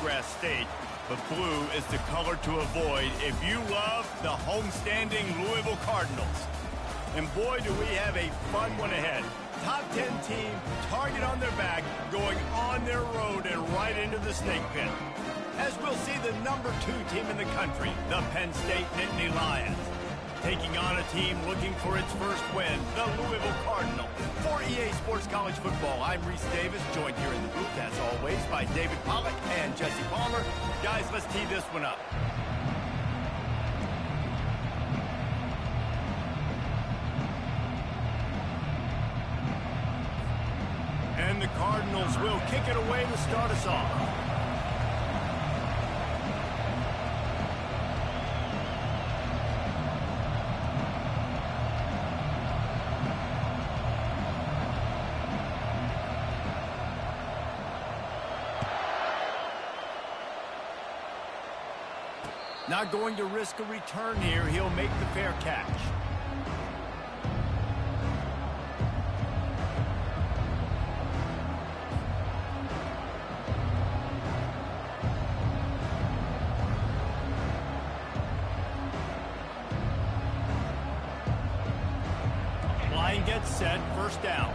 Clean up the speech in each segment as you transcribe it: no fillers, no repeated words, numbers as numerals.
grass state, but blue is the color to avoid if you love the homestanding Louisville Cardinals. And boy, do we have a fun one ahead. Top 10 team, target on their back, going on their road and right into the snake pit. As we'll see the number 2 team in the country, the Penn State Nittany Lions, taking on a team looking for its first win, the Louisville Cardinals. For EA Sports College Football, I'm Reese Davis, joined here in the booth, as always, by David Pollack and Jesse Palmer. Guys, let's tee this one up. And the Cardinals will kick it away to start us off. Not going to risk a return here. He'll make the fair catch. Line gets set, first down.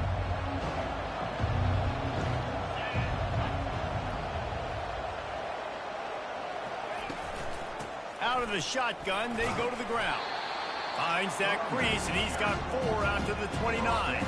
Out of the shotgun, they go to the ground. Finds that crease, and he's got 4 out to the 29.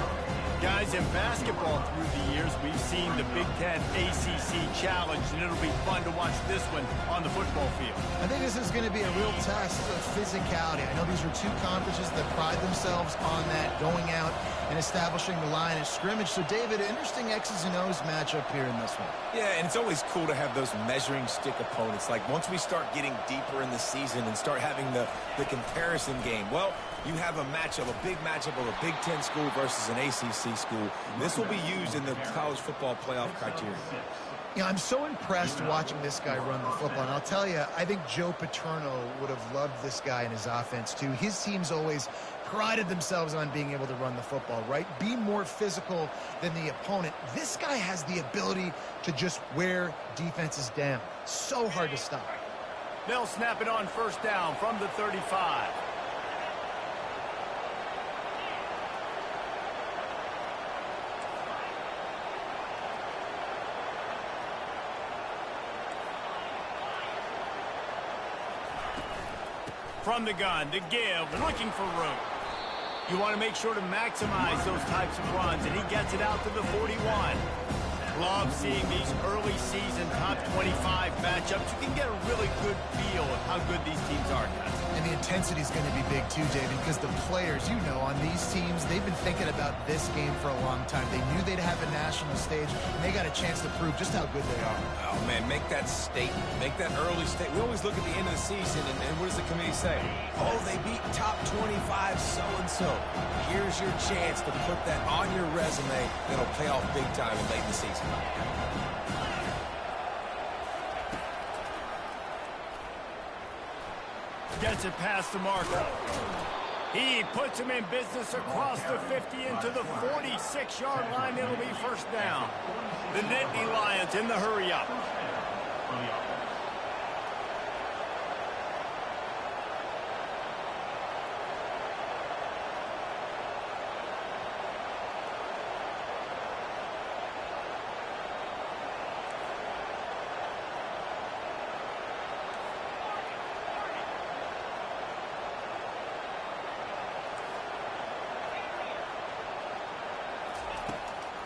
Guys, in basketball through the years, we've seen the Big Ten ACC Challenge, and it'll be fun to watch this one on the football field. I think this is going to be a real test of physicality. I know these are 2 conferences that pride themselves on that, going out and establishing the line of scrimmage. So, David, interesting X's and O's matchup here in this one. Yeah, and it's always cool to have those measuring stick opponents. Like, once we start getting deeper in the season and start having the comparison game, well, you have a matchup, a big matchup of a Big Ten school versus an ACC school. This will be used in the college football playoff criteria. You know, I'm so impressed watching this guy run the football. And I'll tell you, I think Joe Paterno would have loved this guy in his offense, too. His teams always prided themselves on being able to run the football, right? Be more physical than the opponent. This guy has the ability to just wear defenses down. So hard to stop. They'll snap it on first down from the 35. From the gun, to give, looking for room. You want to make sure to maximize those types of runs, and he gets it out to the 41. Love seeing these early season top 25 matchups. You can get a really good feel of how good these teams are, guys. And the intensity is going to be big too, David, because the players, you know, on these teams, they've been thinking about this game for a long time. They knew they'd have a national stage, and they got a chance to prove just how good they are. Oh, man, make that statement. Make that early statement. We always look at the end of the season, and what does the committee say? Oh, they beat top 25 so-and-so. Here's your chance to put that on your resume that'll pay off big time in late in the season. Gets it past the marker. He puts him in business across the 50 into the 46-yard line. It'll be first down. The Nittany Lions in the hurry-up.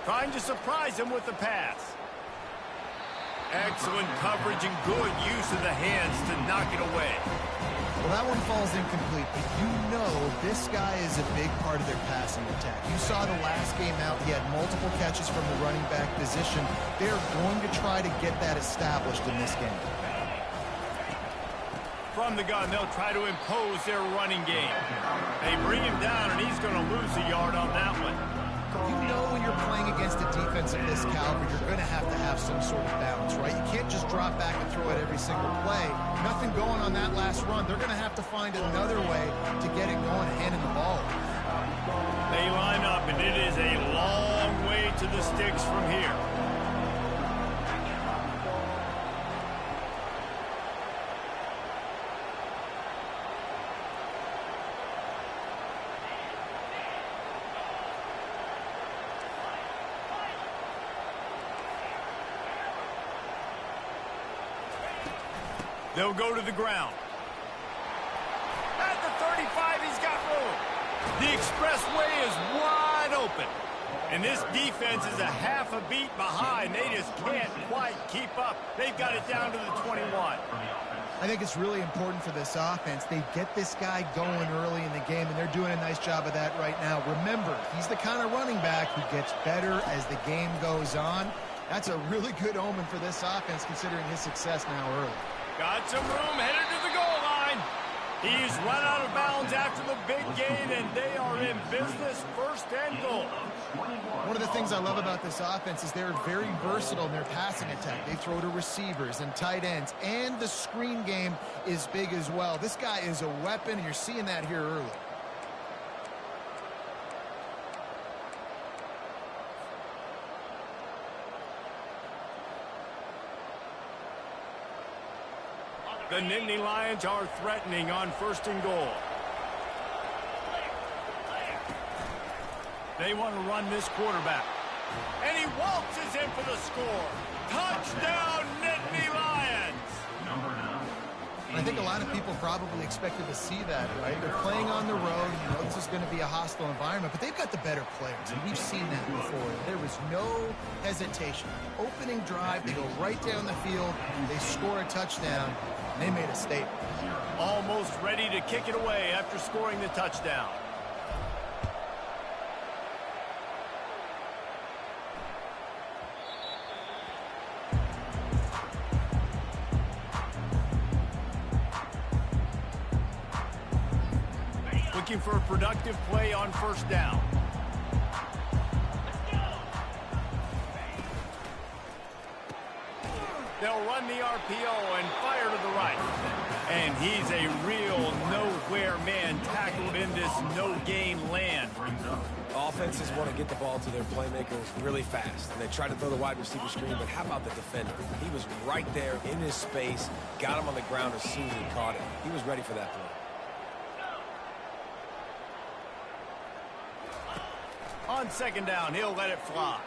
Trying to surprise him with the pass. Excellent coverage and good use of the hands to knock it away. Well, that one falls incomplete, but you know this guy is a big part of their passing attack. You saw the last game out, he had multiple catches from the running back position. They're going to try to get that established in this game. From the gun, they'll try to impose their running game. They bring him down, and he's going to lose a yard on that one. You know when you're playing against a defense of this caliber, you're going to have some sort of balance, right? You can't just drop back and throw it every single play. Nothing going on that last run. They're going to have to find another way to get it going, handing the ball. They line up, and it is a long way to the sticks from here. They'll go to the ground. At the 35, he's got room. The expressway is wide open. And this defense is a half a beat behind. They just can't quite keep up. They've got it down to the 21. I think it's really important for this offense. They get this guy going early in the game, and they're doing a nice job of that right now. Remember, he's the kind of running back who gets better as the game goes on. That's a really good omen for this offense, considering his success now early. Got some room, headed to the goal line. He's run out of bounds after the big gain, and they are in business, first and goal. One of the things I love about this offense is they're very versatile in their passing attack. They throw to receivers and tight ends, and the screen game is big as well. This guy is a weapon, and you're seeing that here early. The Nittany Lions are threatening on first and goal. They want to run this quarterback. And he waltzes in for the score. Touchdown, Nittany Lions! I think a lot of people probably expected to see that, right? They're playing on the road. You know, this is going to be a hostile environment, but they've got the better players, and we've seen that before. There was no hesitation. Opening drive, they go right down the field, they score a touchdown, and they made a statement. Almost ready to kick it away after scoring the touchdown. Looking for a productive play on first down. They'll run the RPO and fire to the right. And he's a real nowhere man tackled in this no-gain land. Offenses want to get the ball to their playmakers really fast. And they try to throw the wide receiver screen, but how about the defender? He was right there in his space, got him on the ground as soon as he caught it. He was ready for that play. On second down, he'll let it fly.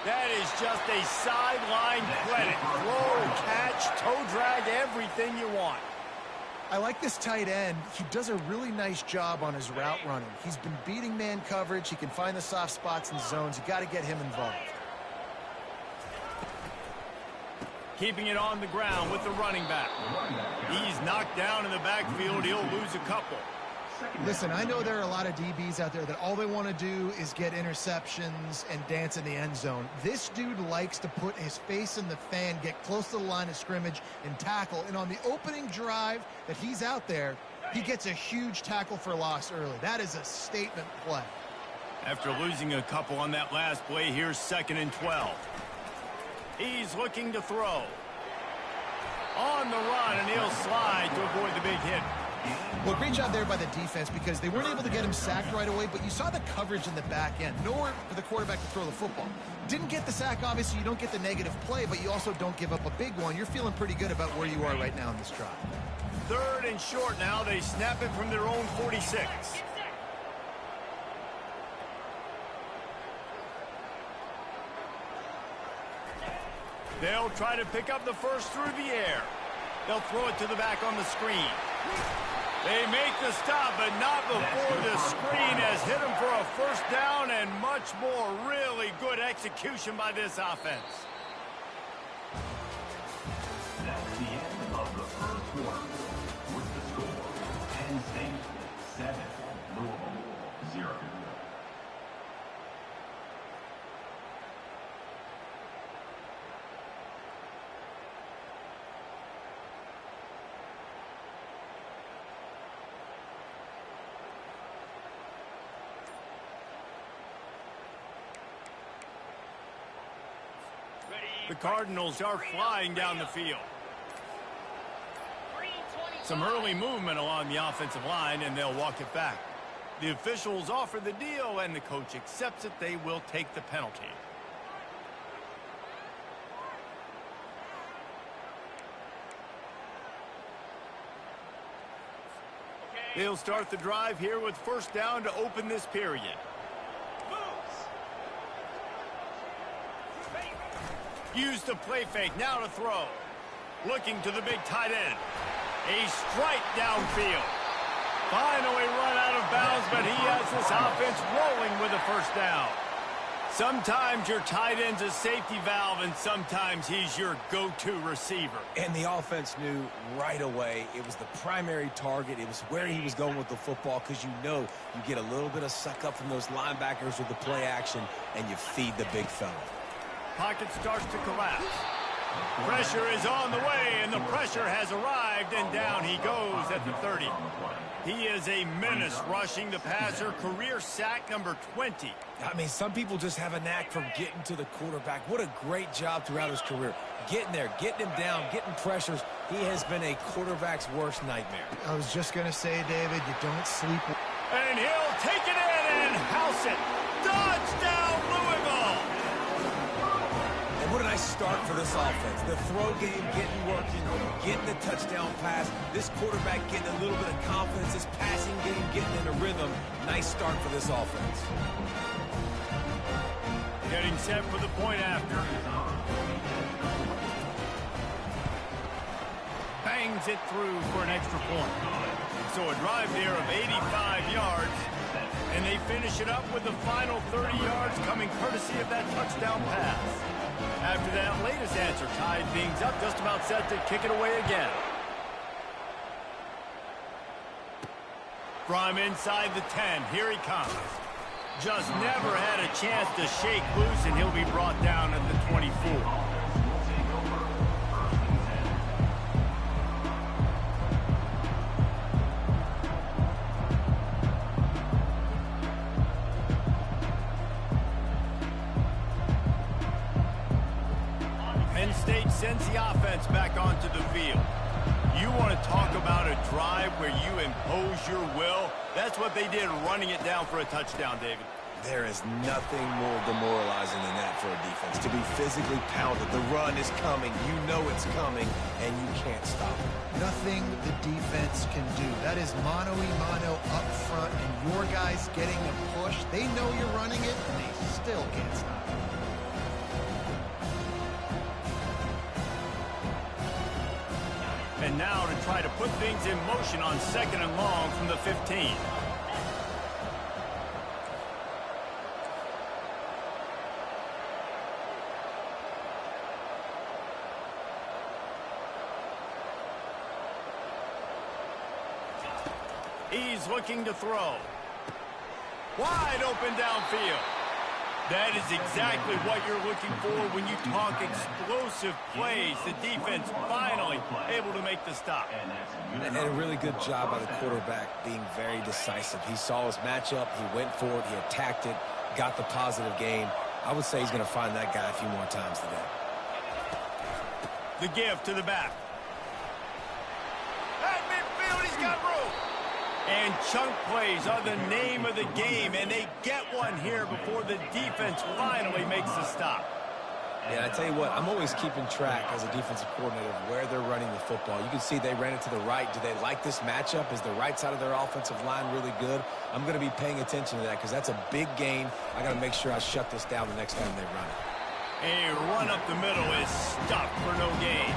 That is just a sideline credit. Throw, catch, toe drag, everything you want. I like this tight end. He does a really nice job on his route running. He's been beating man coverage. He can find the soft spots and zones. You got to get him involved. Keeping it on the ground with the running back. He's knocked down in the backfield. He'll lose a couple. Listen, I know there are a lot of DBs out there that all they want to do is get interceptions and dance in the end zone. This dude likes to put his face in the fan, get close to the line of scrimmage, and tackle. And on the opening drive that he's out there, he gets a huge tackle for loss early. That is a statement play. After losing a couple on that last play, here's 2nd and 12. He's looking to throw. On the run, and he'll slide to avoid the big hit. Well, great job there by the defense because they weren't able to get him sacked right away, but you saw the coverage in the back end. Nowhere for the quarterback to throw the football. Didn't get the sack, obviously. You don't get the negative play, but you also don't give up a big one. You're feeling pretty good about where you are right now in this drive. 3rd and short now. They snap it from their own 46. They'll try to pick up the first through the air. They'll throw it to the back on the screen. They make the stop, but not before the screen has hit them for a first down and much more. Really good execution by this offense. That's the end of the first quarter. With the score, Penn State 7, Louisville 0. The Cardinals are flying down the field. Some early movement along the offensive line, and they'll walk it back. The officials offer the deal, and the coach accepts it. They will take the penalty. They'll start the drive here with first down to open this period. Use the play fake, now to throw. looking to the big tight end. A strike downfield. Finally run out of bounds, but he has this offense rolling with a first down. Sometimes your tight end's a safety valve, and sometimes he's your go-to receiver. And the offense knew right away it was the primary target. It was where he was going with the football, because you know you get a little bit of suck up from those linebackers with the play action, and you feed the big fella. Pocket starts to collapse. Pressure is on the way, and the pressure has arrived, and down he goes at the 30. He is a menace rushing the passer, career sack number 20. I mean, some people just have a knack for getting to the quarterback. What a great job throughout his career. Getting there, getting him down, getting pressures. He has been a quarterback's worst nightmare. I was just going to say, David, you don't sleep. And he'll take it in and house it. Touchdown, Louisville! And what a nice start for this offense. The throw game working, getting the touchdown pass. This quarterback getting a little bit of confidence. This passing game getting in a rhythm. Nice start for this offense. Getting set for the point after. Bangs it through for an extra point. So a drive there of 85 yards. And they finish it up with the final 30 yards coming courtesy of that touchdown pass. After that latest answer tied things up, just about set to kick it away again. From inside the 10, here he comes. Just never had a chance to shake loose, and he'll be brought down at the 24. Penn State sends the offense back onto the field. You want to talk about a drive where you impose your will? That's what they did, running it down for a touchdown, David. There is nothing more demoralizing than that for a defense. To be physically pounded. The run is coming. You know it's coming, and you can't stop it. Nothing the defense can do. That is mano-a-mano up front, and your guys getting a push. They know you're running it, and they still can't stop it. And now to try to put things in motion on 2nd and long from the 15. He's looking to throw. Wide open downfield. That is exactly what you're looking for when you talk explosive plays. The defense finally able to make the stop. And a really good job by the quarterback being very decisive. He saw his matchup. He went for it. He attacked it. Got the positive gain. I would say he's going to find that guy a few more times today. The give to the back. At midfield, he's got room. And chunk plays are the name of the game, and they get one here before the defense finally makes the stop. Yeah, I tell you what, I'm always keeping track as a defensive coordinator of where they're running the football. You can see they ran it to the right. Do they like this matchup? Is the right side of their offensive line really good? I'm going to be paying attention to that because that's a big gain. I got to make sure I shut this down the next time they run it. A run up the middle is stuffed for no gain.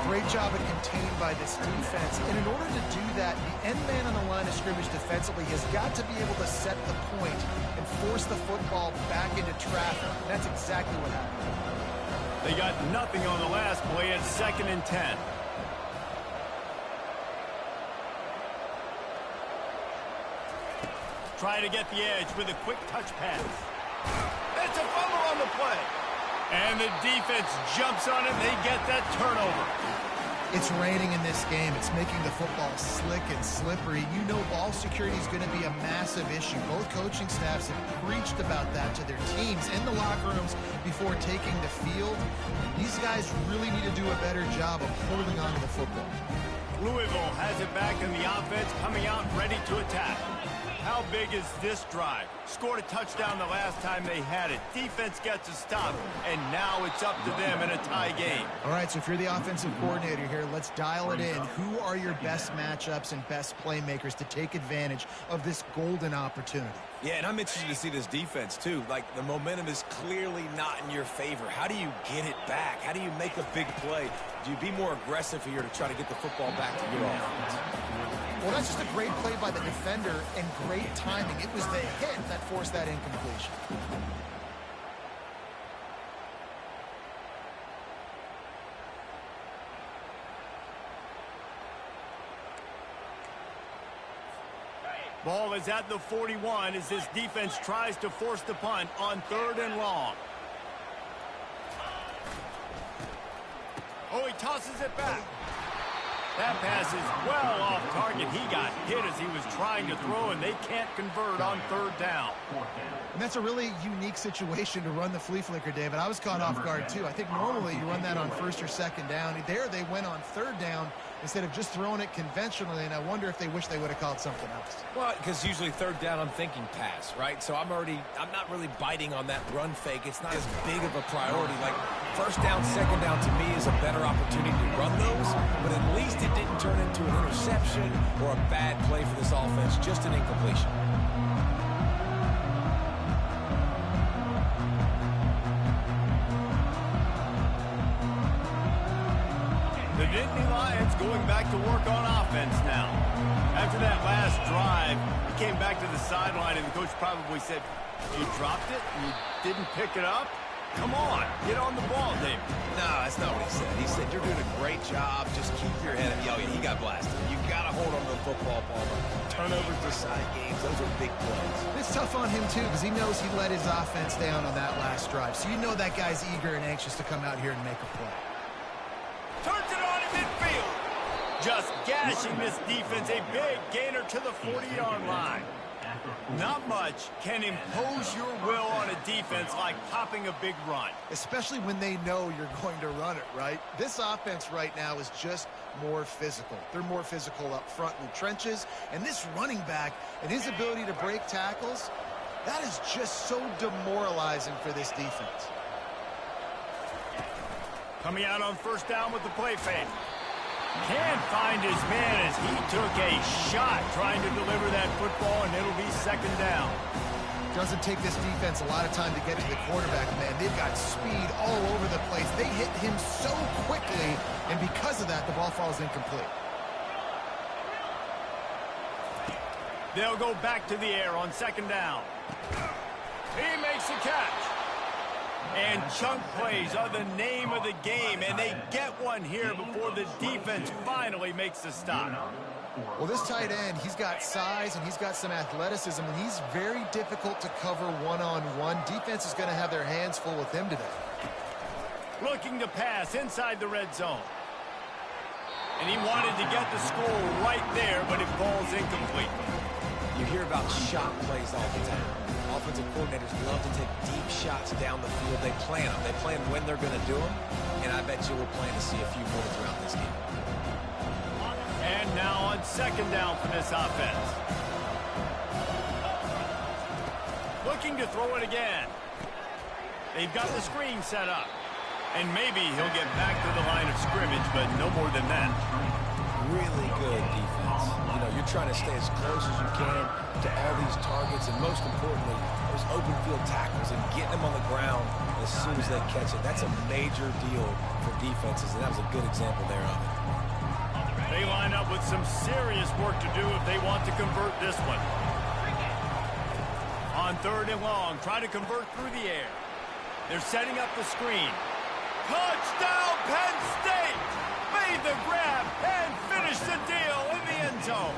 Great job at containing by this defense. And in order to do that, the end man on the line of scrimmage defensively has got to be able to set the point and force the football back into traffic. And that's exactly what happened. They got nothing on the last play at 2nd and 10. Try to get the edge with a quick touch pass. It's a fumble on the play. And the defense jumps on it, and they get that turnover. It's raining in this game. It's making the football slick and slippery. You know ball security is going to be a massive issue. Both coaching staffs have preached about that to their teams in the locker rooms before taking the field. These guys really need to do a better job of holding on to the football. Louisville has it back in the offense, coming out ready to attack. How big is this drive? Scored a touchdown the last time they had it. Defense gets a stop, and now it's up to them in a tie game. All right, so if you're the offensive coordinator here, let's dial it in. Who are your best matchups and best playmakers to take advantage of this golden opportunity? Yeah, and I'm interested to see this defense, too. Like, the momentum is clearly not in your favor. How do you get it back? How do you make a big play? Do you be more aggressive here to try to get the football back to your offense? Well, that's just a great play by the defender and great timing. It was the hit that forced that incompletion. Ball is at the 41 as this defense tries to force the punt on 3rd and long. Oh, he tosses it back. That pass is well off target. He got hit as he was trying to throw, and they can't convert on 3rd down. And that's a really unique situation to run the flea flicker, David. I was caught off guard, too. I think normally you run that on 1st or 2nd down. There they went on 3rd down instead of just throwing it conventionally, and I wonder if they wish they would have called something else. Well, because usually 3rd down, I'm thinking pass, right? So I'm not really biting on that run fake. It's not as big of a priority. Like, 1st down, 2nd down to me is a better opportunity to run those, but at least it didn't turn into an interception or a bad play for this offense, just an incompletion. The Dynasty Lions going back to work on offense now. After that last drive, he came back to the sideline, and the coach probably said, "You dropped it? You didn't pick it up? Come on, get on the ball, David." No, that's not what he said. He said, "You're doing a great job. Just keep your head up." Oh, yeah, he got blasted. You got to hold on to the football, Palmer. Turnovers decide games. Those are big plays. It's tough on him, too, because he knows he let his offense down on that last drive. So you know that guy's eager and anxious to come out here and make a play. Turns it on in midfield. Just gashing this defense. A big gainer to the 40-yard line. Not much can impose your will on a defense like popping a big run. Especially when they know you're going to run it, right? This offense right now is just more physical. They're more physical up front in the trenches. And this running back and his ability to break tackles, that is just so demoralizing for this defense. Coming out on 1st down with the play fake. Can't find his man as he took a shot trying to deliver that football, and it'll be 2nd down. Doesn't take this defense a lot of time to get to the quarterback, man. They've got speed all over the place. They hit him so quickly, and because of that, the ball falls incomplete. They'll go back to the air on 2nd down. He makes the catch. And chunk plays are the name of the game, and they get one here before the defense finally makes the stop. Well, this tight end, he's got size and he's got some athleticism, and he's very difficult to cover one-on-one. Defense is going to have their hands full with him today. Looking to pass inside the red zone. And he wanted to get the score right there, but it falls incomplete. You hear about shot plays all the time. Offensive coordinators love to take deep shots down the field. They plan them. They plan when they're going to do them. And I bet you we'll plan to see a few more throughout this game. And now on 2nd down for this offense. Looking to throw it again. They've got the screen set up. And maybe he'll get back to the line of scrimmage, but no more than that. Really good defense. You know, you're trying to stay as close as you can to all these targets, and most importantly, those open field tackles and getting them on the ground as soon as they catch it. That's a major deal for defenses, and that was a good example there of it. They line up with some serious work to do if they want to convert this one. On 3rd and long, try to convert through the air. They're setting up the screen. Touchdown, Penn State! Made the grab and finished the deal in the end zone.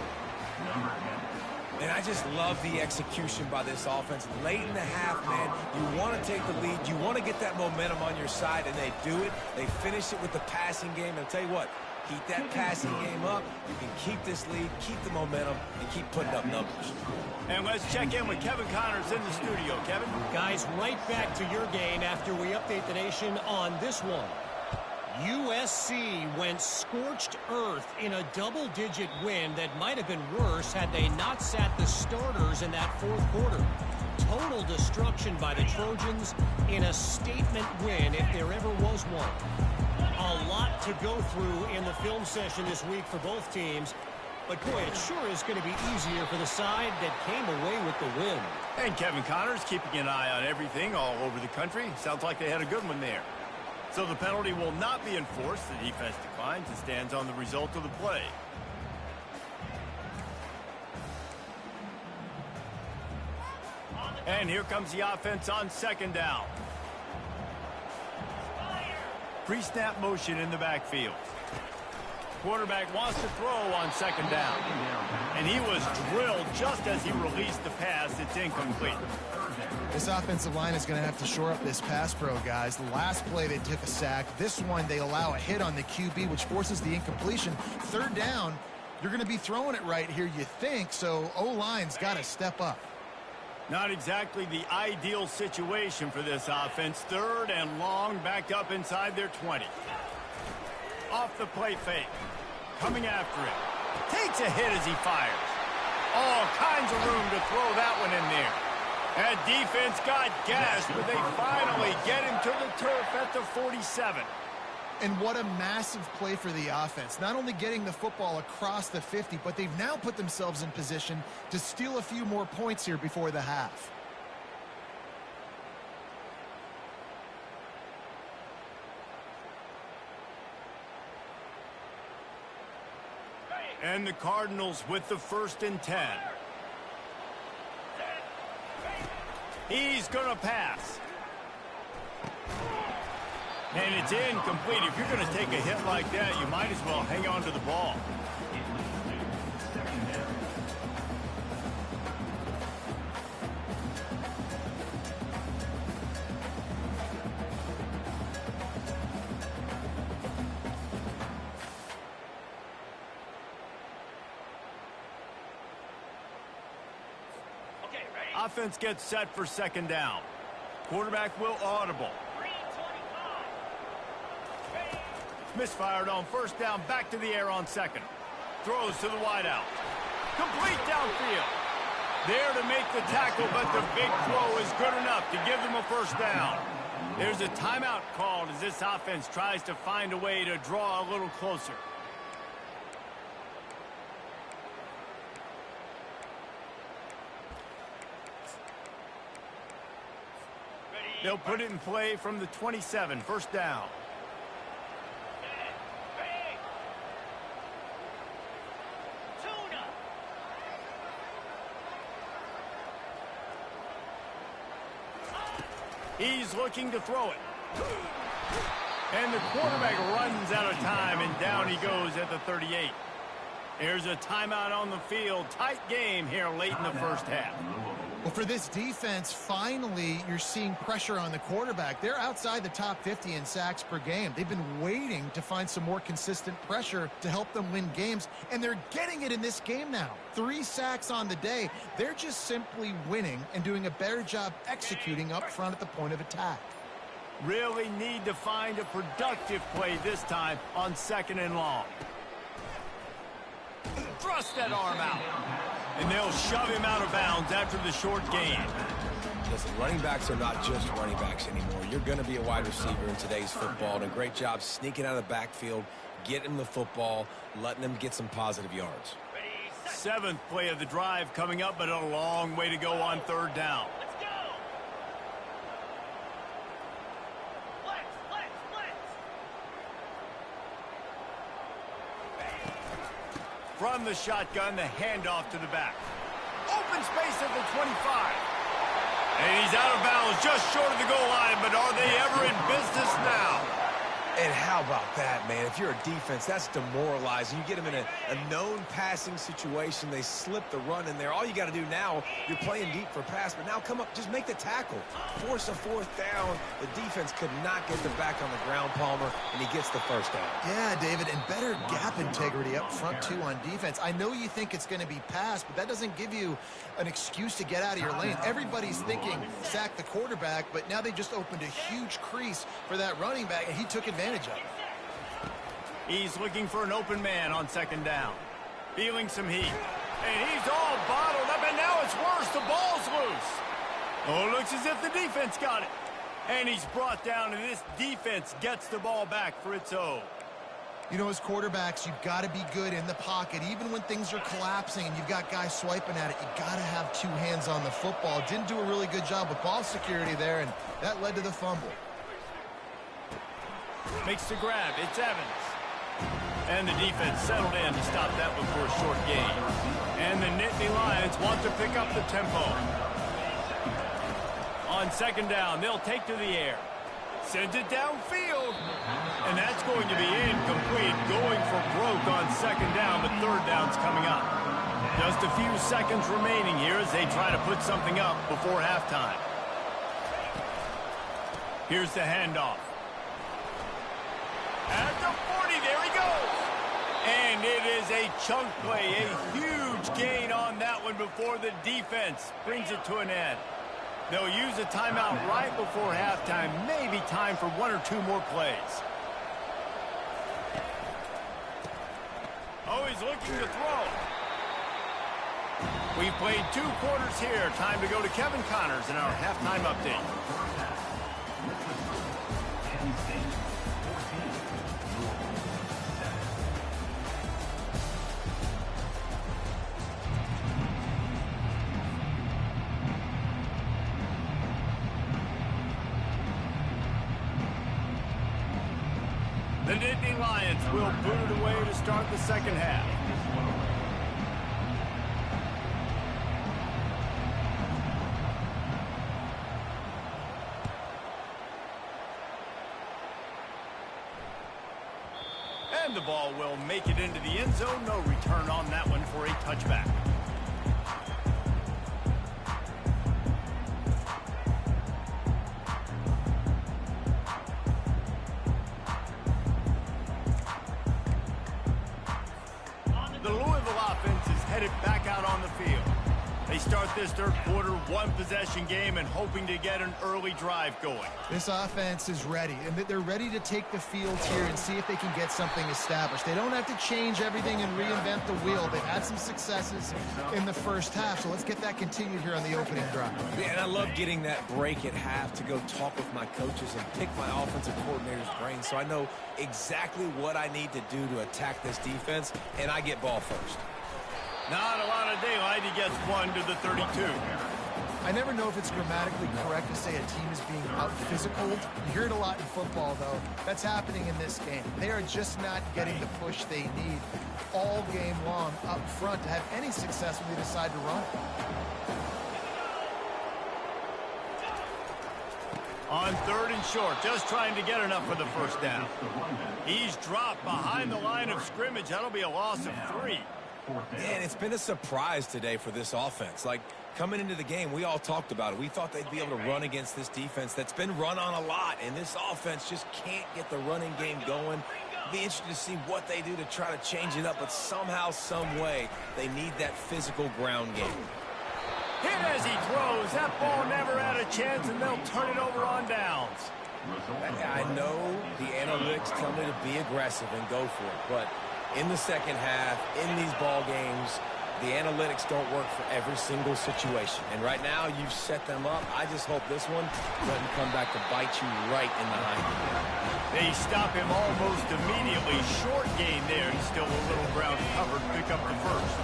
And I just love the execution by this offense. Late in the half, man, you want to take the lead. You want to get that momentum on your side, and they do it. They finish it with the passing game. And I'll tell you what, keep that passing game up. You can keep this lead, keep the momentum, and keep putting up numbers. And let's check in with Kevin Connors in the studio. Kevin? Guys, right back to your game after we update the nation on this one. USC went scorched earth in a double-digit win that might have been worse had they not sat the starters in that fourth quarter. Total destruction by the Trojans in a statement win if there ever was one. A lot to go through in the film session this week for both teams. But, boy, it sure is going to be easier for the side that came away with the win. And Kevin Connors keeping an eye on everything all over the country. Sounds like they had a good one there. So the penalty will not be enforced. The defense declines and stands on the result of the play. And here comes the offense on second down. Pre-snap motion in the backfield. Quarterback wants to throw on second down. And he was drilled just as he released the pass. It's incomplete. This offensive line is going to have to shore up this pass pro, guys. The last play they took a sack. This one they allow a hit on the QB, which forces the incompletion. Third down, you're going to be throwing it right here, you think. So O-line's got to step up. Not exactly the ideal situation for this offense. Third and long, backed up inside their 20. Off the play fake. Coming after it. Takes a hit as he fires. All kinds of room to throw that one in there. That defense got gassed, but they finally get him to the turf at the 47. And what a massive play for the offense. Not only getting the football across the 50, but they've now put themselves in position to steal a few more points here before the half. And the Cardinals with the 1st and 10. He's going to pass. And it's incomplete. If you're going to take a hit like that, you might as well hang on to the ball. Offense gets set for second down. Quarterback will audible. Misfired on first down, back to the air on second. Throws to the wideout. Complete downfield. There to make the tackle, but the big throw is good enough to give them a first down. There's a timeout called as this offense tries to find a way to draw a little closer. They'll put it in play from the 27, first down. He's looking to throw it. And the quarterback runs out of time, and down he goes at the 38. There's a timeout on the field. Tight game here late in the first half. Well, for this defense, finally, you're seeing pressure on the quarterback. They're outside the top 50 in sacks per game. They've been waiting to find some more consistent pressure to help them win games, and they're getting it in this game now. 3 sacks on the day. They're just simply winning and doing a better job executing up front at the point of attack. Really need to find a productive play this time on second and long. Thrust that arm out. And they'll shove him out of bounds after the short gain. Listen, running backs are not just running backs anymore. You're going to be a wide receiver in today's football. And a great job sneaking out of the backfield, getting the football, letting them get some positive yards. 7th play of the drive coming up, but a long way to go on third down. From the shotgun, the handoff to the back. Open space at the 25. And he's out of bounds just short of the goal line, but are they ever in business now? And how about that, man? If you're a defense, that's demoralizing. You get them in a known passing situation. They slip the run in there. All you got to do now, you're playing deep for pass, but now come up, just make the tackle. Force a 4th down. The defense could not get the back on the ground, Palmer, and he gets the first down. Yeah, David, and better gap integrity up front, too, on defense. I know you think it's going to be pass, but that doesn't give you an excuse to get out of your lane. Everybody's thinking sack the quarterback, but now they just opened a huge crease for that running back, and he took advantage of it. He's looking for an open man on second down. Feeling some heat. And he's all bottled up, and now it's worse. The ball's loose. Oh, it looks as if the defense got it. And he's brought down, and this defense gets the ball back for its own. You know, as quarterbacks, you've got to be good in the pocket. Even when things are collapsing and you've got guys swiping at it, you've got to have two hands on the football. Didn't do a really good job with ball security there, and that led to the fumble. Makes the grab. It's Evans. And the defense settled in to stop that one for a short gain. And the Nittany Lions want to pick up the tempo. On second down, they'll take to the air. Sends it downfield. And that's going to be incomplete. Going for broke on second down, but third down's coming up. Just a few seconds remaining here as they try to put something up before halftime. Here's the handoff. At the 40, there he goes. And it is a chunk play, a huge gain on that one before the defense brings it to an end. They'll use a timeout right before halftime, maybe time for one or two more plays. Oh, he's looking to throw. We've played 2 quarters here. Time to go to Kevin Connors in our halftime update. The Nittany Lions will boot it away to start the second half. And the ball will make it into the end zone. No return on that one for a touchback. Back out on the field. They start this third quarter, 1-possession game, and hoping to get an early drive going. This offense is ready, and they're ready to take the field here and see if they can get something established. They don't have to change everything and reinvent the wheel. They've had some successes in the first half, so let's get that continued here on the opening drive. Yeah, and I love getting that break at half to go talk with my coaches and pick my offensive coordinator's brain so I know exactly what I need to do to attack this defense, and I get ball first. Not a lot of daylight. He gets 1 to the 32. I never know if it's grammatically correct to say a team is being out-physical. You hear it a lot in football, though. That's happening in this game. They are just not getting the push they need all game long up front to have any success when they decide to run. On 3rd and short, just trying to get enough for the first down. He's dropped behind the line of scrimmage. That'll be a loss of 3. And it's been a surprise today for this offense. Like, coming into the game, we all talked about it. We thought they'd be able to run against this defense that's been run on a lot, and this offense just can't get the running game going. Be interested to see what they do to try to change it up, but somehow, some way, they need that physical ground game. Hit as he throws. That ball never had a chance, and they'll turn it over on downs. I know the analytics tell me to be aggressive and go for it, but in the second half, in these ball games, the analytics don't work for every single situation. And right now, you've set them up. I just hope this one doesn't come back to bite you right in the hind. They stop him almost immediately. Short gain there. He's still a little ground covered. Pick up the first.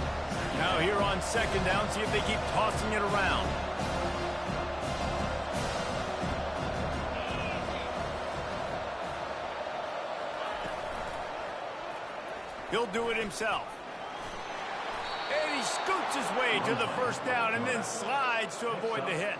Now here on second down, see if they keep tossing it around. He'll do it himself. And he scoots his way to the first down and then slides to avoid the hit.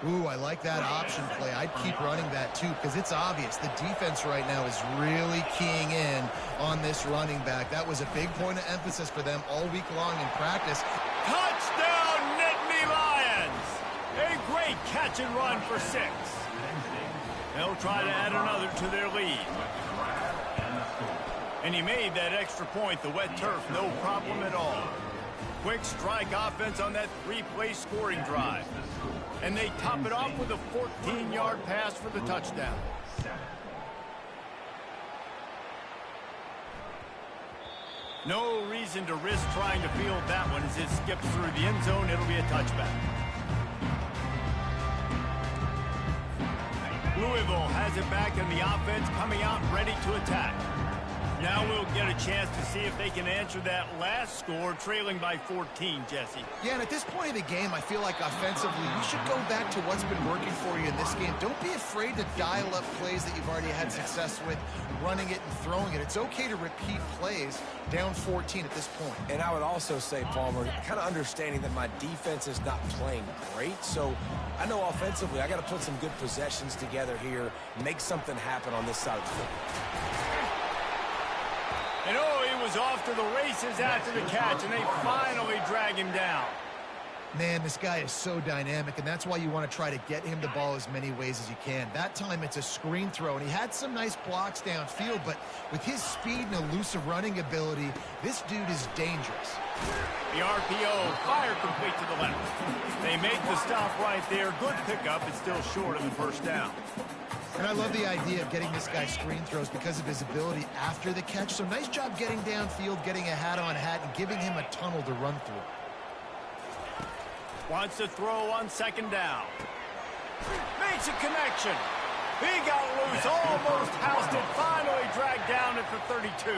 Ooh, I like that option play. I'd keep running that too because it's obvious the defense right now is really keying in on this running back. That was a big point of emphasis for them all week long in practice. Touchdown, Nittany Lions! A great catch and run for 6. They'll try to add another to their lead. And he made that extra point, the wet turf, no problem at all. Quick strike offense on that 3-play scoring drive. And they top it off with a 14-yard pass for the touchdown. No reason to risk trying to field that one as it skips through the end zone. It'll be a touchback. Louisville has it back in the offense, coming out ready to attack. Now we'll get a chance to see if they can answer that last score, trailing by 14, Jesse. Yeah, and at this point of the game, I feel like offensively, you should go back to what's been working for you in this game. Don't be afraid to dial up plays that you've already had success with, running it and throwing it. It's okay to repeat plays down 14 at this point. And I would also say, Palmer, kind of understanding that my defense is not playing great, so I know offensively I got to put some good possessions together here, make something happen on this side of the field. And oh, he was off to the races after the catch, and they finally drag him down. Man, this guy is so dynamic, and that's why you want to try to get him the ball as many ways as you can. That time it's a screen throw, and he had some nice blocks downfield, but with his speed and elusive running ability, this dude is dangerous. The RPO, fire complete to the left. They make the stop right there. Good pickup. It's still short of the first down. And I love the idea of getting this guy screen throws because of his ability after the catch. So nice job getting downfield, getting a hat-on-hat, and giving him a tunnel to run through. Wants to throw on second down. Makes a connection. He got loose, almost housed it, finally dragged down at the 32.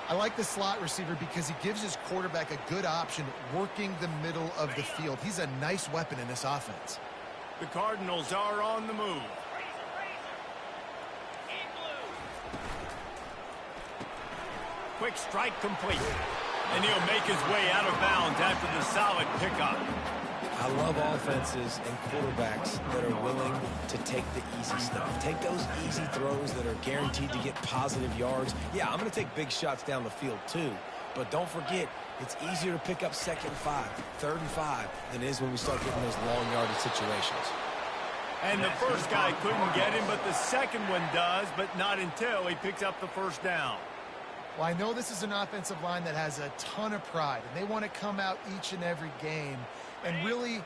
I like the slot receiver because he gives his quarterback a good option working the middle of the field. He's a nice weapon in this offense. The Cardinals are on the move. Quick strike complete. And he'll make his way out of bounds after the solid pickup. I love offenses and quarterbacks that are willing to take the easy stuff. Take those easy throws that are guaranteed to get positive yards. Yeah, I'm going to take big shots down the field too. But don't forget, it's easier to pick up 2nd and 5, 3rd and 5 than it is when we start getting those long yardage situations. And the first guy couldn't get him, but the second one does, but not until he picks up the first down. Well, I know this is an offensive line that has a ton of pride, and they want to come out each and every game and really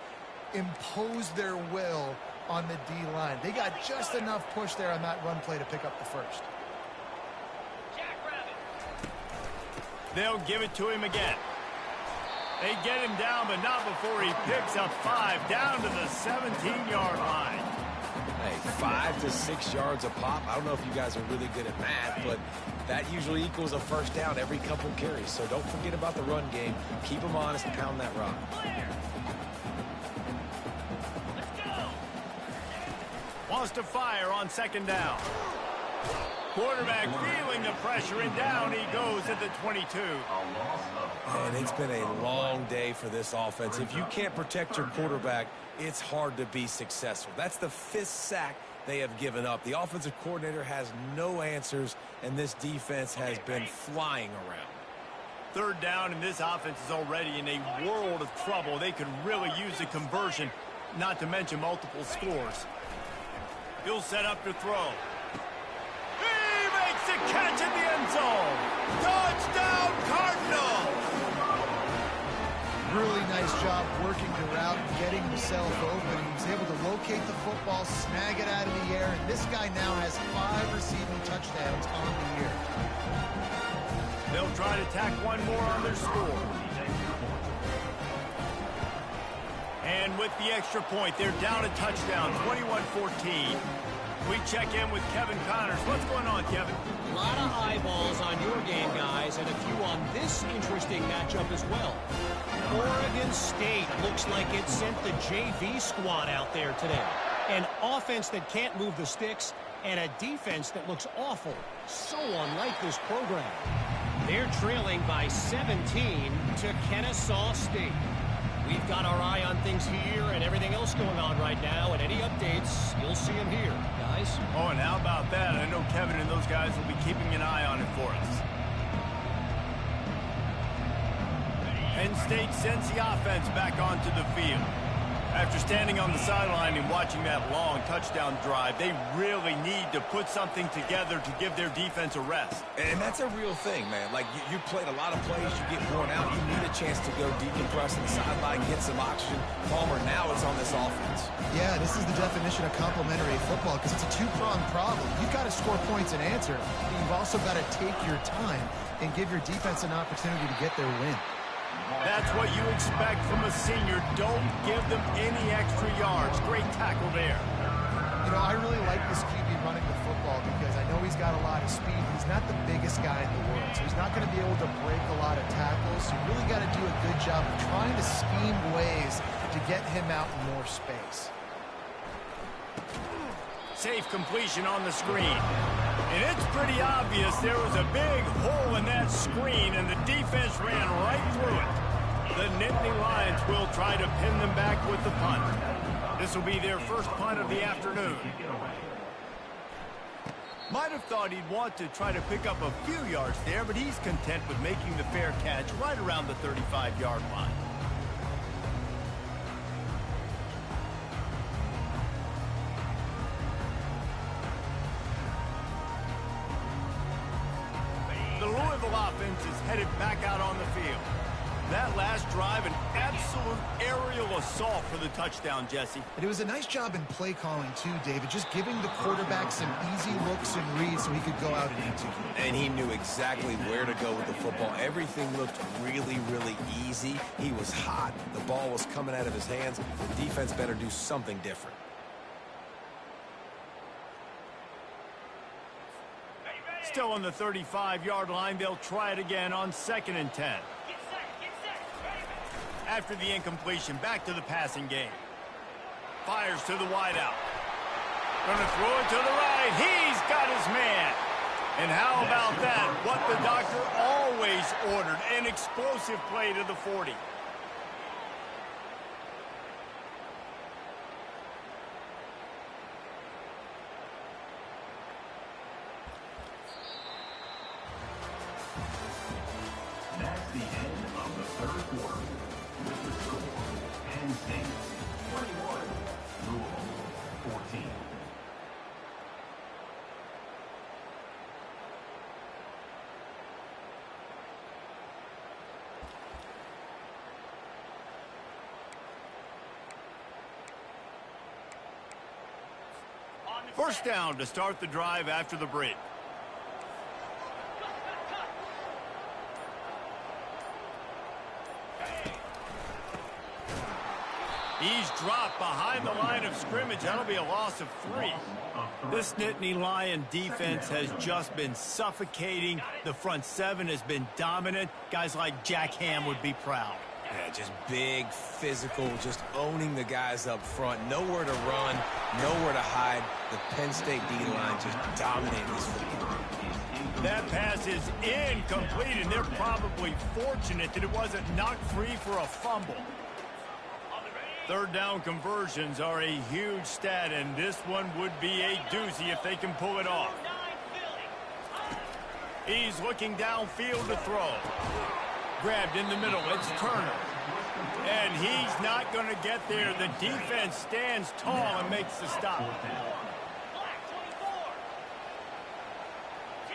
impose their will on the D-line. They got just enough push there on that run play to pick up the first. They'll give it to him again. They get him down, but not before he picks up 5 down to the 17-yard line. Hey, 5 to 6 yards a pop. I don't know if you guys are really good at math, but that usually equals a first down every couple carries. So don't forget about the run game. Keep them honest and pound that rock. Wants to fire on second down. Quarterback feeling the pressure, and down he goes at the 22. And it's been a long day for this offense. If you can't protect your quarterback, it's hard to be successful. That's the 5th sack they have given up. The offensive coordinator has no answers, and this defense has been flying around. 3rd down, and this offense is already in a world of trouble. They could really use a conversion, not to mention multiple scores. He'll set up to throw. He makes the catch in the end zone. Touchdown, Cardinals! Really nice job working the route and getting himself open. He was able to locate the football, snag it out of the air, and this guy now has 5 receiving touchdowns on the year. They'll try to tack one more on their score. And with the extra point, they're down a touchdown, 21-14. We check in with Kevin Connors. What's going on, Kevin? A lot of eyeballs on your game, guys, and a few on this interesting matchup as well. Oregon State looks like it sent the JV squad out there today. An offense that can't move the sticks and a defense that looks awful. So unlike this program. They're trailing by 17 to Kennesaw State. We've got our eye on things here and everything else going on right now, and any updates, you'll see them here, guys. Oh, and how about that? I know Kevin and those guys will be keeping an eye on it for us. Penn State sends the offense back onto the field. After standing on the sideline and watching that long touchdown drive, they really need to put something together to give their defense a rest. And that's a real thing, man. Like, you played a lot of plays, you get worn out, you need a chance to go decompress on the sideline, get some oxygen. Palmer, now it's on this offense. Yeah, this is the definition of complementary football because it's a two-pronged problem. You've got to score points and answer, but you've also got to take your time and give your defense an opportunity to get their win. That's what you expect from a senior. Don't give them any extra yards. Great tackle there. You know, I really like this QB running the football because I know he's got a lot of speed. He's not the biggest guy in the world, so he's not going to be able to break a lot of tackles. You really got to do a good job of trying to scheme ways to get him out in more space. Safe completion on the screen. And it's pretty obvious there was a big hole in that screen, and the defense ran right through it. The Nittany Lions will try to pin them back with the punt. This will be their first punt of the afternoon. Might have thought he'd want to try to pick up a few yards there, but he's content with making the fair catch right around the 35-yard line. The Louisville offense is headed back out on the field. That last drive, an absolute aerial assault for the touchdown, Jesse. And it was a nice job in play calling, too, David, just giving the quarterback some easy looks and reads so he could go out and execute. And he knew exactly where to go with the football. Everything looked really, really easy. He was hot. The ball was coming out of his hands. The defense better do something different. Still on the 35-yard line, they'll try it again on 2nd and 10. After the incompletion, back to the passing game. Fires to the wideout. Gonna throw it to the right. He's got his man. And how about that? What the doctor always ordered, an explosive play to the 40. That's the end of the third quarter. With the score, Penn State 21, Louisville 14. First down to start the drive after the break. He's dropped behind the line of scrimmage. That'll be a loss of 3. This Nittany Lion defense has just been suffocating. The front 7 has been dominant. Guys like Jack Ham would be proud. Yeah, just big, physical, just owning the guys up front. Nowhere to run, nowhere to hide. The Penn State D-line just dominating this football. That pass is incomplete, and they're probably fortunate that it wasn't knocked free for a fumble. Third down conversions are a huge stat, and this one would be a doozy if they can pull it off. He's looking downfield to throw. Grabbed in the middle. It's Turner. And he's not going to get there. The defense stands tall and makes the stop.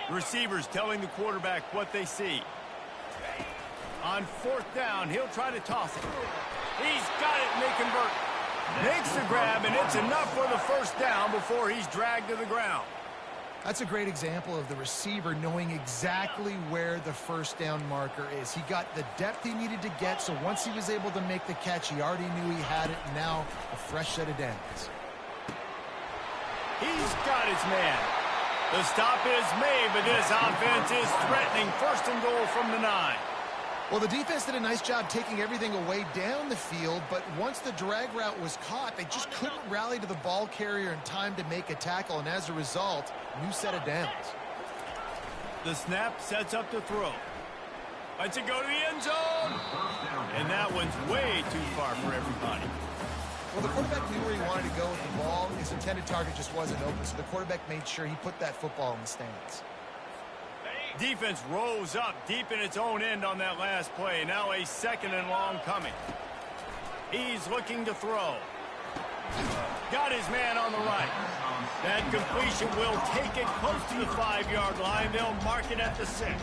Receivers telling the quarterback what they see. On 4th down, he'll try to toss it. He's got it, and they convert. Makes the grab, and it's enough for the first down before he's dragged to the ground. That's a great example of the receiver knowing exactly where the first down marker is. He got the depth he needed to get, so once he was able to make the catch, he already knew he had it, and now a fresh set of downs. He's got his man. The stop is made, but this offense is threatening. 1st and goal from the 9. Well, the defense did a nice job taking everything away down the field, but once the drag route was caught, they just couldn't rally to the ball carrier in time to make a tackle, and as a result, new set of downs. The snap sets up to throw. Lets it go to the end zone. And that one's way too far for everybody. Well, the quarterback knew where he wanted to go with the ball. His intended target just wasn't open, so the quarterback made sure he put that football in the stands. Defense rose up deep in its own end on that last play. Now a 2nd and long coming. He's looking to throw. Got his man on the right. That completion will take it close to the 5-yard line. They'll mark it at the 6.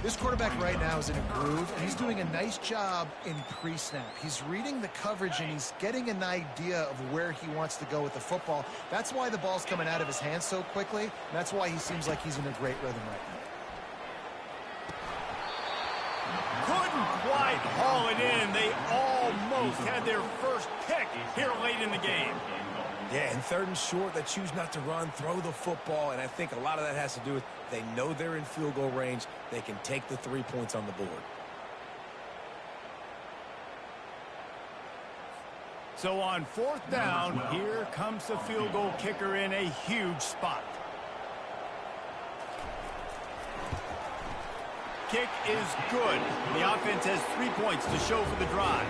This quarterback right now is in a groove, and he's doing a nice job in pre-snap. He's reading the coverage, and he's getting an idea of where he wants to go with the football. That's why the ball's coming out of his hands so quickly, and that's why he seems like he's in a great rhythm right now. Couldn't quite haul it in. They almost had their first pick here late in the game. Yeah, and 3rd and short, they choose not to run, throw the football, and I think a lot of that has to do with they know they're in field goal range. They can take the 3 points on the board. So on 4th down, here comes the field goal kicker in a huge spot. Kick is good. The offense has 3 points to show for the drive.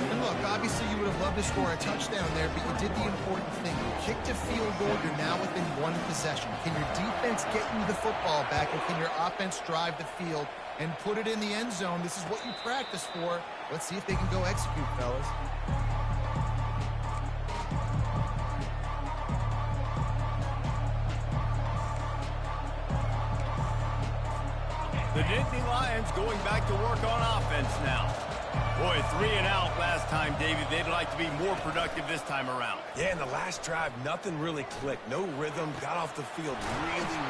And look, obviously you would have loved to score a touchdown there, but you did the important thing. You kicked a field goal, you're now within 1 possession. Can your defense get you the football back, or can your offense drive the field and put it in the end zone? This is what you practice for. Let's see if they can go execute, fellas. The Nittany Lions going back to work on offense now. Boy, 3 and out last time, David. They'd like to be more productive this time around. Yeah, in the last drive, nothing really clicked. No rhythm, got off the field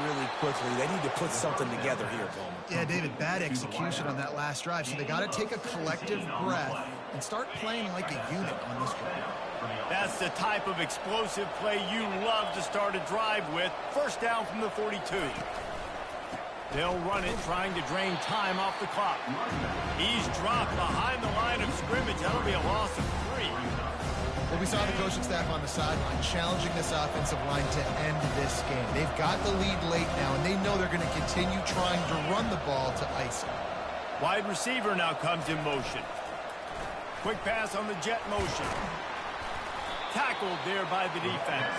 really quickly. They need to put something together here, Bowman. Yeah, David, bad execution on that last drive. So they got to take a collective breath and start playing like a unit on this one. That's the type of explosive play you love to start a drive with. 1st down from the 42. They'll run it, trying to drain time off the clock. He's dropped behind the line of scrimmage. That'll be a loss of 3. Well, we saw the coaching staff on the sideline challenging this offensive line to end this game. They've got the lead late now, and they know they're going to continue trying to run the ball to ice it. Wide receiver now comes in motion. Quick pass on the jet motion. Tackled there by the defense.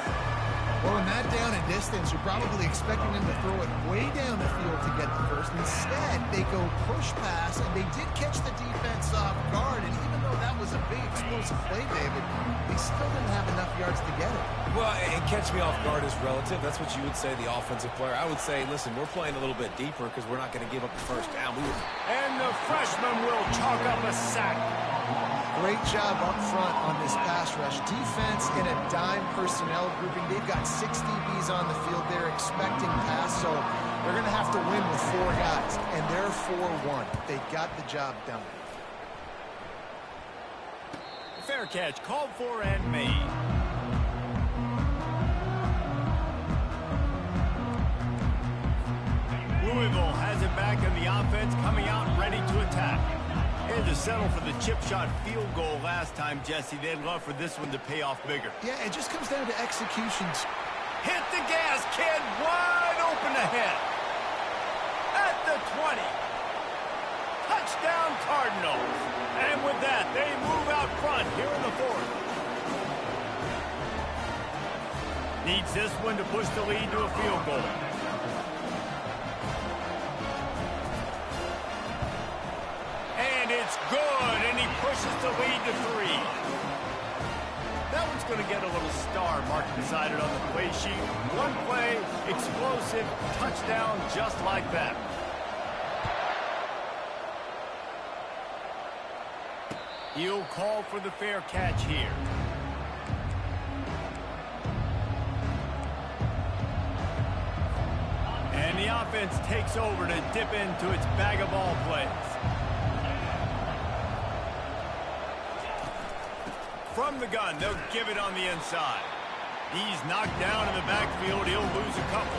Well, in that down and distance, you're probably expecting them to throw it way down the field to get the first. Instead, they go push pass, and they did catch the defense off guard. And even though that was a big explosive play, David, they still didn't have enough yards to get it. Well, and catch me off guard is relative. That's what you would say, the offensive player. I would say, listen, we're playing a little bit deeper because we're not going to give up the 1st down. And the freshman will chalk up a sack. Great job up front on this pass rush. Defense in a dime personnel grouping. They've got 6 DBs on the field. They're expecting pass, so they're going to have to win with 4 guys, and they're 4-1. They got the job done. Fair catch called for and made. Louisville has it back in the offense, coming out ready to attack. Had to settle for the chip shot field goal last time, Jesse. They'd love for this one to pay off bigger. Yeah, it just comes down to execution. Hit the gas, kid. Wide open ahead. At the 20. Touchdown, Cardinals. And with that, they move out front here in the 4th. Needs this one to push the lead to a field goal. It's good, and he pushes the lead to 3. That one's going to get a little star mark decided on the play sheet. 1 play, explosive, touchdown just like that. He'll call for the fair catch here. And the offense takes over to dip into its bag of ball plays. From the gun, they'll give it on the inside. He's knocked down in the backfield. He'll lose a couple.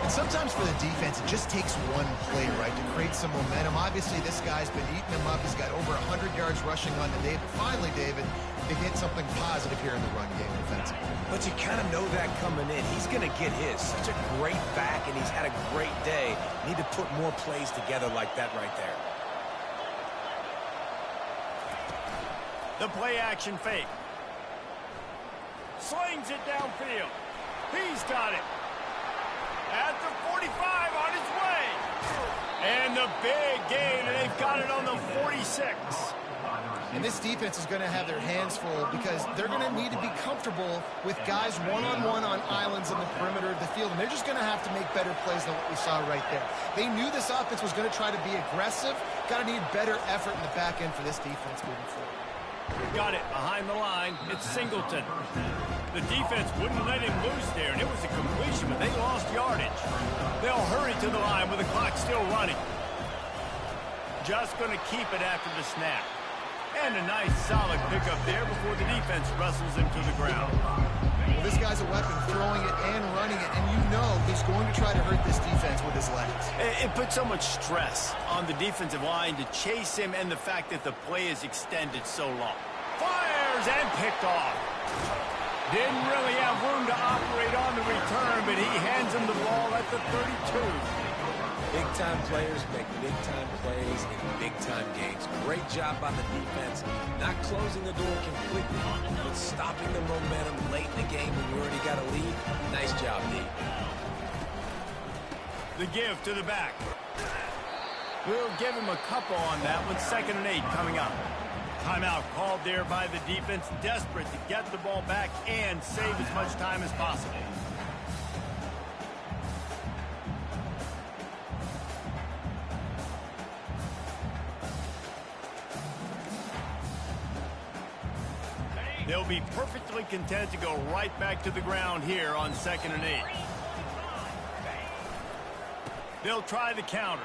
And sometimes for the defense, it just takes 1 play, right, to create some momentum. Obviously, this guy's been eating them up. He's got over 100 yards rushing on the day. But finally, David, they get something positive here in the run game defensively. But you kind of know that coming in. He's going to get his. Such a great back, and he's had a great day. Need to put more plays together like that right there. The play action fake. Slings it downfield. He's got it. At the 45 on his way. And the big gain, and they've got it on the 46. And this defense is going to have their hands full because they're going to need to be comfortable with guys one-on-one on islands in the perimeter of the field. And they're just going to have to make better plays than what we saw right there. They knew this offense was going to try to be aggressive. Got to need better effort in the back end for this defense moving forward. Got it behind the line. It's Singleton. The defense wouldn't let him loose there, and it was a completion, but they lost yardage. They'll hurry to the line with the clock still running. just going to keep it after the snap. And a nice solid pickup there before the defense wrestles him to the ground. Well, this guy's a weapon, throwing it and running it, and you know he's going to try to hurt this defense with his legs. It puts so much stress on the defensive line to chase him, and the fact that the play is extended so long. Fires and picked off. Didn't really have room to operate on the return, but he hands him the ball at the 32. Big-time players make big-time plays in big-time games. Great job by the defense, not closing the door completely, but stopping the momentum late in the game when you already got a lead. Nice job, D. The give to the back. We'll give him a couple on that one. 2nd and 8 coming up. Timeout called there by the defense, desperate to get the ball back and save as much time as possible. They'll be perfectly content to go right back to the ground here on 2nd and 8. They'll try the counter.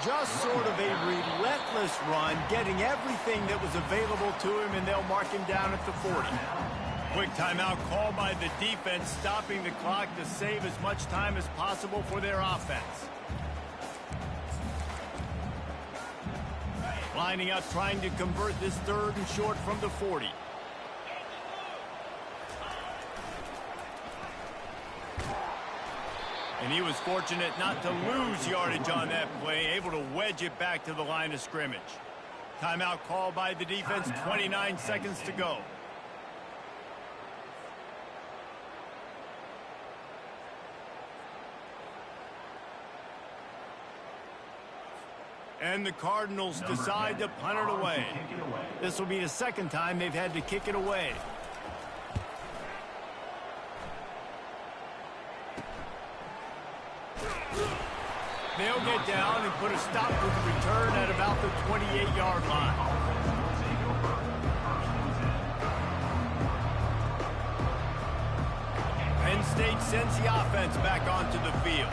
Just sort of a relentless run, getting everything that was available to him, and they'll mark him down at the 40. Quick timeout called by the defense, stopping the clock to save as much time as possible for their offense. Lining up, trying to convert this 3rd and short from the 40. And he was fortunate not to lose yardage on that play, able to wedge it back to the line of scrimmage. Timeout called by the defense, 29 seconds to go. And the Cardinals decide to punt it away. This will be the 2nd time they've had to kick it away. They'll get down and put a stop to the return at about the 28-yard line. Penn State sends the offense back onto the field.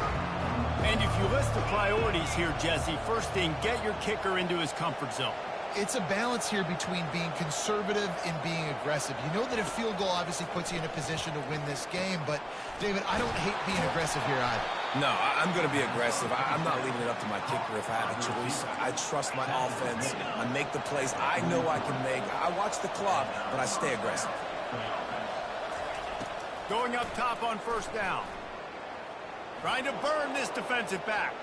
And if you list the priorities here, Jesse, first thing, get your kicker into his comfort zone. It's a balance here between being conservative and being aggressive. You know that a field goal obviously puts you in a position to win this game, but, David, I don't hate being aggressive here either. No, I'm going to be aggressive. I'm not leaving it up to my kicker if I have a choice. I trust my offense. I make the plays I know I can make. I watch the clock, but I stay aggressive. Going up top on 1st down. Trying to burn this defensive back.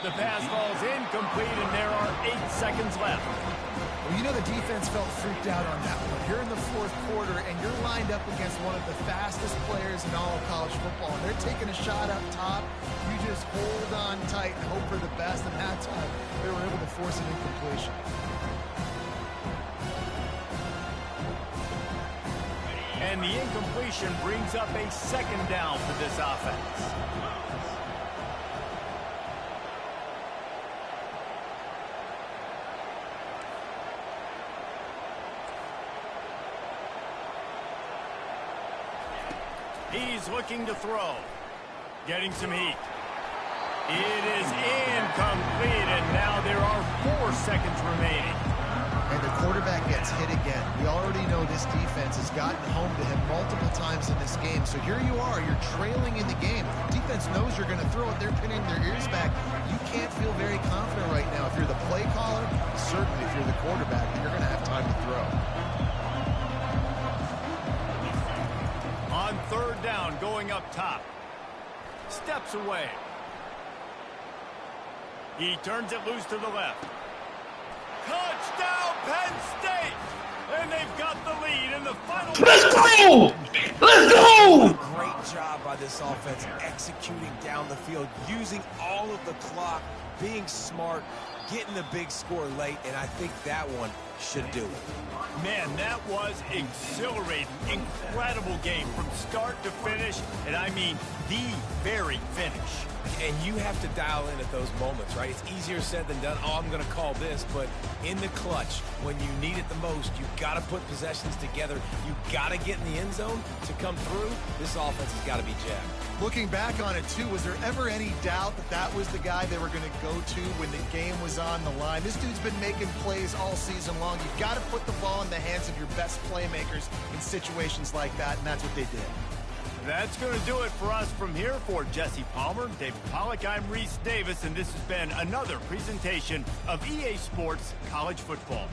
The pass falls incomplete, and there are 8 seconds left. Well, you know the defense felt freaked out on that one. You're in the 4th quarter, and you're lined up against one of the fastest players in all of college football. They're taking a shot up top. You just hold on tight and hope for the best, and that time they were able to force an incompletion. And the incompletion brings up a 2nd down for this offense. He's looking to throw. Getting some heat. It is incomplete, and now there are 4 seconds remaining. And the quarterback gets hit again. We already know this defense has gotten home to him multiple times in this game. So here you are, you're trailing in the game. Defense knows you're going to throw it. They're pinning their ears back. You can't feel very confident right now. If you're the play caller, certainly if you're the quarterback, you're going to have time to throw. On 3rd down, going up top. Steps away. He turns it loose to the left. Touchdown, Penn State! And they've got the lead in the final. Let's go! Let's go! Great job by this offense executing down the field, using all of the clock, being smart, getting the big score late, and I think that one should do it. Man, that was exhilarating. Incredible game from start to finish, and I mean the very finish. And you have to dial in at those moments, right? It's easier said than done. Oh, I'm going to call this, but in the clutch, when you need it the most, you've got to put possessions together. You've got to get in the end zone to come through. This offense has got to be jacked. Looking back on it, too, was there ever any doubt that that was the guy they were going to go to when the game was on the line? This dude's been making plays all season long. You've got to put the ball in the hands of your best playmakers in situations like that, and that's what they did. That's going to do it for us from here. For Jesse Palmer, David Pollack, I'm Reese Davis, and this has been another presentation of EA Sports College Football.